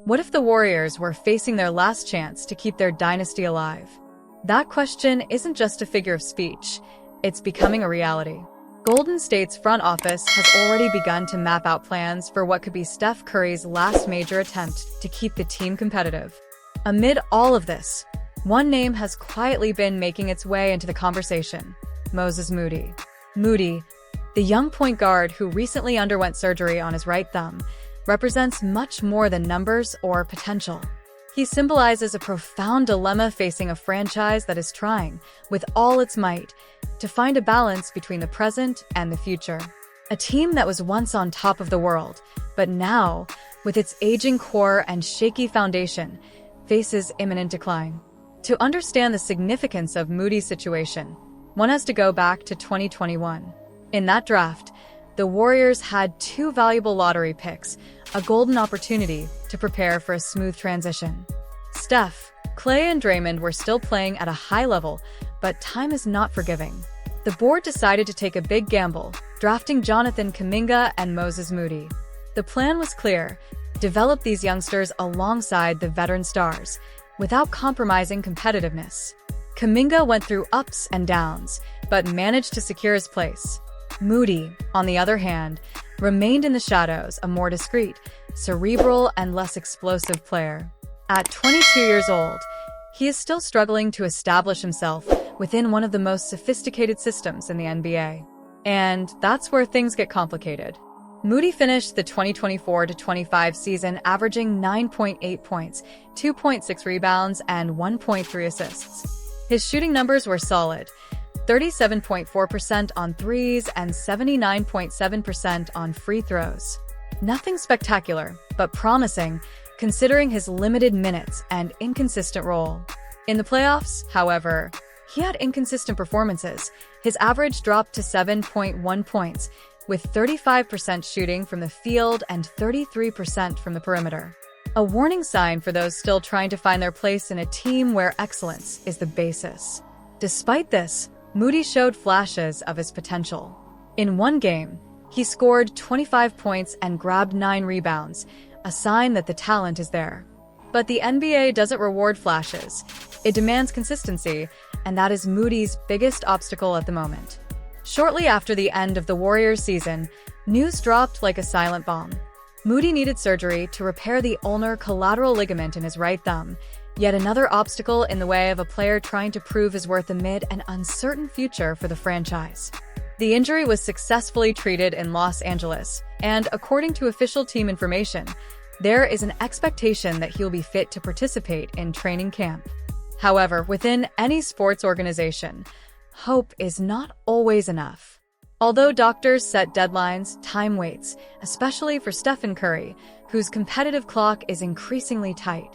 What if the Warriors were facing their last chance to keep their dynasty alive? That question isn't just a figure of speech, it's becoming a reality. Golden State's front office has already begun to map out plans for what could be Steph Curry's last major attempt to keep the team competitive. Amid all of this, one name has quietly been making its way into the conversation: Moses Moody. Moody, the young point guard who recently underwent surgery on his right thumb, represents much more than numbers or potential. He symbolizes a profound dilemma facing a franchise that is trying, with all its might, to find a balance between the present and the future. A team that was once on top of the world, but now, with its aging core and shaky foundation, faces imminent decline. To understand the significance of Moody's situation, one has to go back to 2021. In that draft, the Warriors had two valuable lottery picks, a golden opportunity to prepare for a smooth transition. Steph, Klay, and Draymond were still playing at a high level, but time is not forgiving. The board decided to take a big gamble, drafting Jonathan Kuminga and Moses Moody. The plan was clear: develop these youngsters alongside the veteran stars, without compromising competitiveness. Kuminga went through ups and downs, but managed to secure his place. Moody, on the other hand, remained in the shadows, a more discreet, cerebral, and less explosive player. At 22 years old, he is still struggling to establish himself within one of the most sophisticated systems in the NBA. And that's where things get complicated. Moody finished the 2024-25 season averaging 9.8 points, 2.6 rebounds, and 1.3 assists. His shooting numbers were solid: 37.4% on threes and 79.7% on free throws. Nothing spectacular, but promising, considering his limited minutes and inconsistent role. In the playoffs, however, he had inconsistent performances. His average dropped to 7.1 points, with 35% shooting from the field and 33% from the perimeter. A warning sign for those still trying to find their place in a team where excellence is the basis. Despite this, Moody showed flashes of his potential. In one game, he scored 25 points and grabbed 9 rebounds, a sign that the talent is there. But the NBA doesn't reward flashes. It demands consistency, and that is Moody's biggest obstacle at the moment. Shortly after the end of the Warriors season, news dropped like a silent bomb. Moody needed surgery to repair the ulnar collateral ligament in his right thumb, yet another obstacle in the way of a player trying to prove his worth amid an uncertain future for the franchise. The injury was successfully treated in Los Angeles, and according to official team information, there is an expectation that he'll be fit to participate in training camp. However, within any sports organization, hope is not always enough. Although doctors set deadlines, time waits, especially for Stephen Curry, whose competitive clock is increasingly tight.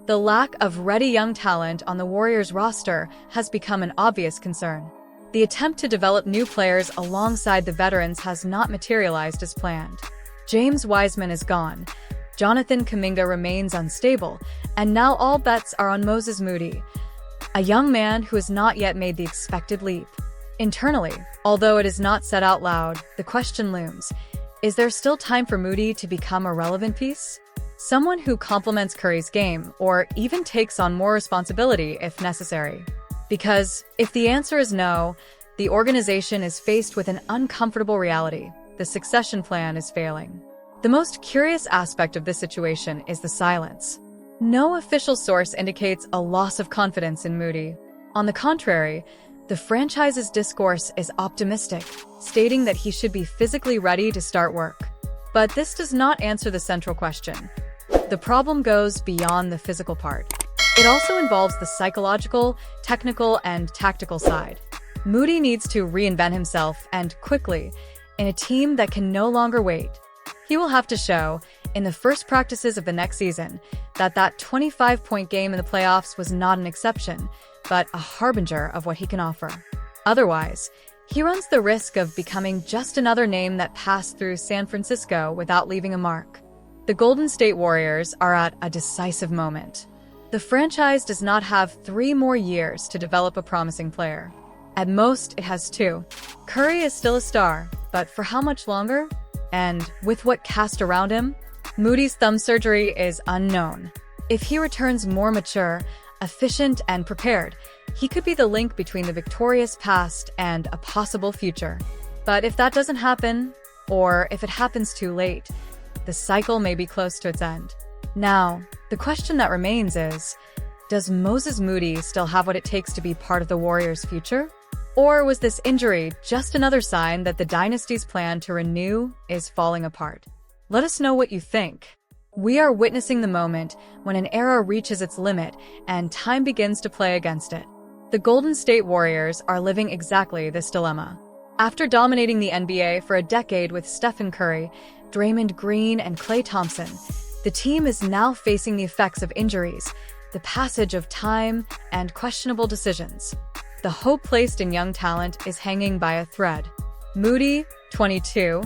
The lack of ready young talent on the Warriors roster has become an obvious concern. The attempt to develop new players alongside the veterans has not materialized as planned. James Wiseman is gone, Jonathan Kuminga remains unstable, and now all bets are on Moses Moody, a young man who has not yet made the expected leap. Internally, although it is not said out loud, the question looms: is there still time for Moody to become a relevant piece? Someone who complements Curry's game, or even takes on more responsibility if necessary? Because if the answer is no, the organization is faced with an uncomfortable reality: the succession plan is failing. The most curious aspect of this situation is the silence. No official source indicates a loss of confidence in Moody. On the contrary, the franchise's discourse is optimistic, stating that he should be physically ready to start work. But this does not answer the central question. The problem goes beyond the physical part. It also involves the psychological, technical, and tactical side. Moody needs to reinvent himself, and quickly, in a team that can no longer wait. He will have to show, in the first practices of the next season, that 25-point game in the playoffs was not an exception, but a harbinger of what he can offer. Otherwise, he runs the risk of becoming just another name that passed through San Francisco without leaving a mark. The Golden State Warriors are at a decisive moment. The franchise does not have 3 more years to develop a promising player. At most, it has 2. Curry is still a star, but for how much longer? And with what cast around him? Moody's thumb surgery is unknown. If he returns more mature, efficient, and prepared, he could be the link between the victorious past and a possible future. But if that doesn't happen, or if it happens too late, the cycle may be close to its end. Now, the question that remains is, does Moses Moody still have what it takes to be part of the Warriors' future? Or was this injury just another sign that the dynasty's plan to renew is falling apart? Let us know what you think. We are witnessing the moment when an era reaches its limit and time begins to play against it. The Golden State Warriors are living exactly this dilemma. After dominating the NBA for a decade with Stephen Curry, Draymond Green, and Klay Thompson, the team is now facing the effects of injuries, the passage of time, and questionable decisions. The hope placed in young talent is hanging by a thread. Moody, 22,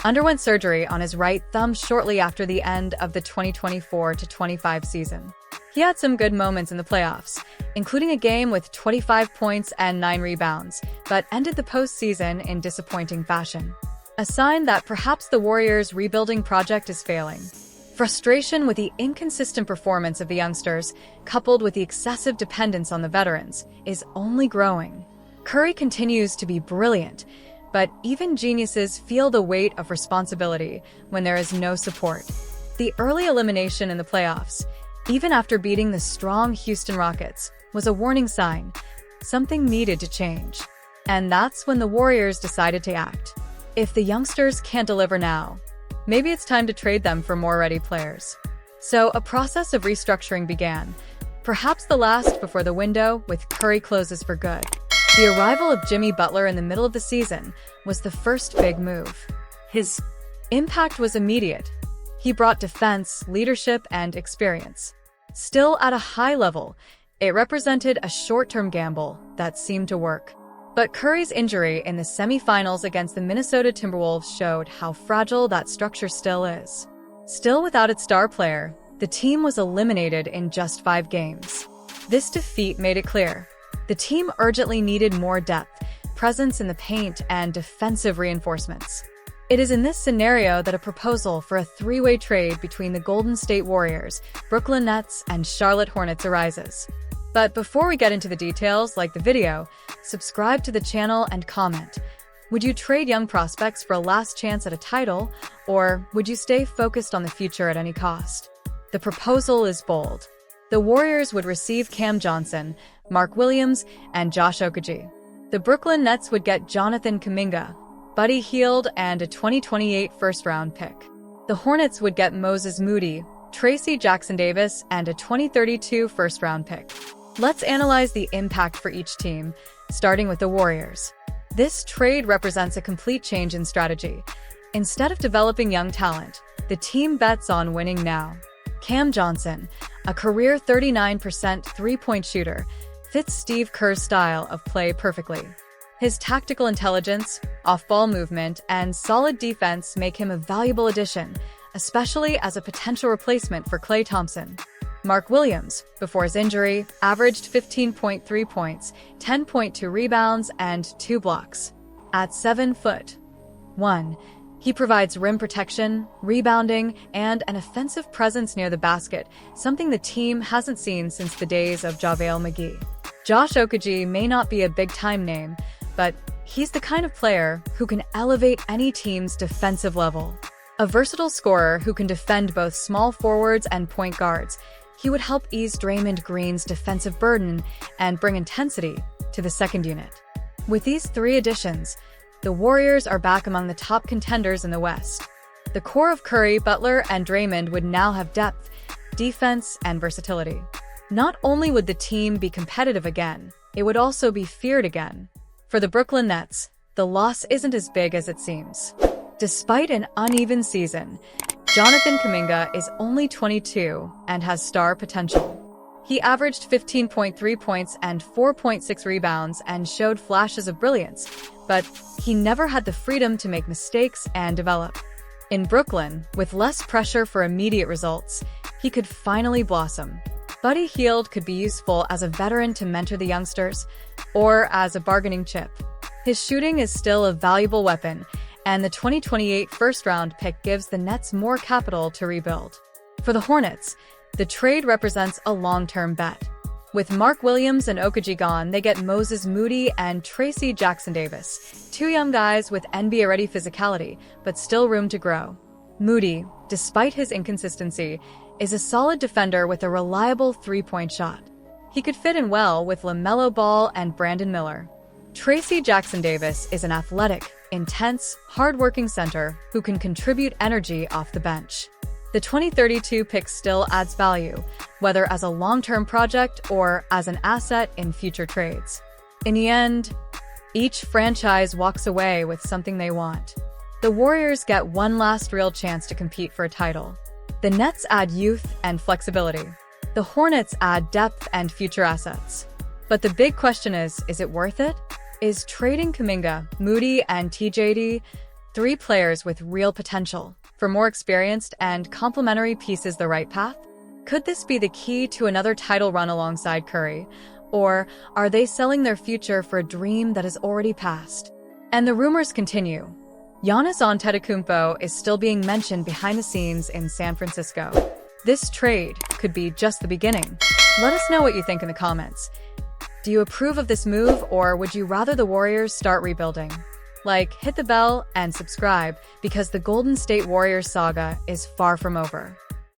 underwent surgery on his right thumb shortly after the end of the 2024-25 season. He had some good moments in the playoffs, including a game with 25 points and 9 rebounds, but ended the postseason in disappointing fashion. A sign that perhaps the Warriors' rebuilding project is failing. Frustration with the inconsistent performance of the youngsters, coupled with the excessive dependence on the veterans, is only growing. Curry continues to be brilliant, but even geniuses feel the weight of responsibility when there is no support. The early elimination in the playoffs, even after beating the strong Houston Rockets, was a warning sign. Something needed to change. And that's when the Warriors decided to act. If the youngsters can't deliver now, maybe it's time to trade them for more ready players. So a process of restructuring began, perhaps the last before the window with Curry closes for good. The arrival of Jimmy Butler in the middle of the season was the first big move. His impact was immediate. He brought defense, leadership, and experience. Still at a high level, it represented a short-term gamble that seemed to work. But Curry's injury in the semifinals against the Minnesota Timberwolves showed how fragile that structure still is. Still without its star player, the team was eliminated in just 5 games. This defeat made it clear. The team urgently needed more depth, presence in the paint, and defensive reinforcements. It is in this scenario that a proposal for a 3-way trade between the Golden State Warriors, Brooklyn Nets, and Charlotte Hornets arises. But before we get into the details, like the video, subscribe to the channel and comment. Would you trade young prospects for a last chance at a title, or would you stay focused on the future at any cost? The proposal is bold. The Warriors would receive Cam Johnson, Mark Williams, and Josh Okogie. The Brooklyn Nets would get Jonathan Kuminga, Buddy Hield, and a 2028 first-round pick. The Hornets would get Moses Moody, Tracy Jackson-Davis, and a 2032 first-round pick. Let's analyze the impact for each team, starting with the Warriors. This trade represents a complete change in strategy. Instead of developing young talent, the team bets on winning now. Cam Johnson, a career 39% three-point shooter, fits Steve Kerr's style of play perfectly. His tactical intelligence, off-ball movement, and solid defense make him a valuable addition, especially as a potential replacement for Klay Thompson. Mark Williams, before his injury, averaged 15.3 points, 10.2 rebounds, and 2 blocks. At 7'1", he provides rim protection, rebounding, and an offensive presence near the basket, something the team hasn't seen since the days of JaVale McGee. Josh Okogie may not be a big-time name, but he's the kind of player who can elevate any team's defensive level. A versatile scorer who can defend both small forwards and point guards, he would help ease Draymond Green's defensive burden and bring intensity to the second unit. With these 3 additions, the Warriors are back among the top contenders in the West. The core of Curry, Butler, and Draymond would now have depth, defense, and versatility. Not only would the team be competitive again, it would also be feared again. For the Brooklyn Nets, the loss isn't as big as it seems. Despite an uneven season, Jonathan Kuminga is only 22 and has star potential. He averaged 15.3 points and 4.6 rebounds and showed flashes of brilliance, but he never had the freedom to make mistakes and develop. In Brooklyn, with less pressure for immediate results, he could finally blossom. Buddy Hield could be useful as a veteran to mentor the youngsters, or as a bargaining chip. His shooting is still a valuable weapon, and the 2028 first-round pick gives the Nets more capital to rebuild. For the Hornets, the trade represents a long-term bet. With Mark Williams and Okaji gone, they get Moses Moody and Tracy Jackson-Davis, two young guys with NBA-ready physicality, but still room to grow. Moody, despite his inconsistency, is a solid defender with a reliable three-point shot. He could fit in well with LaMelo Ball and Brandon Miller. Tracy Jackson-Davis is an athletic, intense, hard-working center who can contribute energy off the bench. The 2032 pick still adds value, whether as a long-term project or as an asset in future trades. In the end, each franchise walks away with something they want. The Warriors get one last real chance to compete for a title. The Nets add youth and flexibility. The Hornets add depth and future assets. But the big question is it worth it? Is trading Kuminga, Moody, and TJD, three players with real potential, for more experienced and complementary pieces the right path? Could this be the key to another title run alongside Curry? Or are they selling their future for a dream that has already passed? And the rumors continue. Giannis Antetokounmpo is still being mentioned behind the scenes in San Francisco. This trade could be just the beginning. Let us know what you think in the comments. Do you approve of this move, or would you rather the Warriors start rebuilding? Like, hit the bell and subscribe, because the Golden State Warriors saga is far from over.